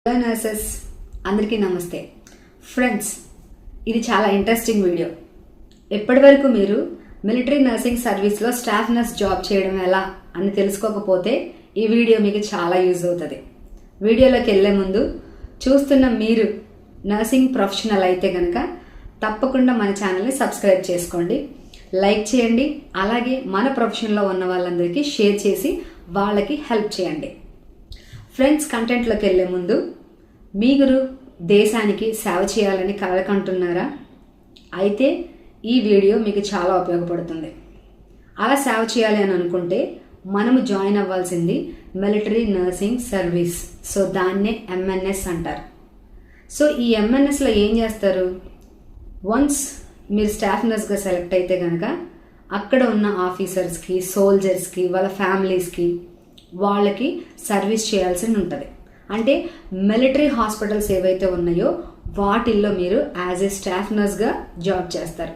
Hello nurses అందరికీ నమస్తే friends. ఇది చాలా ఇంట్రెస్టింగ్ వీడియో. ఎప్పటి వరకు మీరు మిలిటరీ నర్సింగ్ సర్వీస్లో స్టాఫ్ నర్స్ జాబ్ చేయడం ఎలా అని తెలుసుకోకపోతే ఈ వీడియో మీకు చాలా యూజ్ అవుతుంది. వీడియోలోకి వెళ్ళే ముందు చూస్తున్న మీరు నర్సింగ్ ప్రొఫెషనల్ అయితే కనుక తప్పకుండా మన ఛానల్ని సబ్స్క్రైబ్ చేసుకోండి, లైక్ చేయండి. అలాగే మన ప్రొఫెషన్లో ఉన్న వాళ్ళందరికీ షేర్ చేసి వాళ్ళకి హెల్ప్ చేయండి. ఫ్రెండ్స్, కంటెంట్లోకి వెళ్ళే ముందు మీరు దేశానికి సేవ చేయాలని కలకంటున్నారా? అయితే ఈ వీడియో మీకు చాలా ఉపయోగపడుతుంది. అలా సేవ చేయాలి అని అనుకుంటే మనము జాయిన్ అవ్వాల్సింది మిలిటరీ నర్సింగ్ సర్వీస్. సో దాన్నే ఎంఎన్ఎస్ అంటారు. సో ఈ ఎంఎన్ఎస్లో ఏం చేస్తారు? వన్స్ మీరు స్టాఫ్ నర్స్గా సెలెక్ట్ అయితే కనుక అక్కడ ఉన్న ఆఫీసర్స్కి, సోల్జర్స్కి, వాళ్ళ ఫ్యామిలీస్కి వాళ్ళకి సర్వీస్ చేయాల్సి ఉంటుంది. అంటే మిలిటరీ హాస్పిటల్స్ ఏవైతే ఉన్నాయో వాటిల్లో మీరు యాజ్ ఏ స్టాఫ్ నర్స్గా జాబ్ చేస్తారు.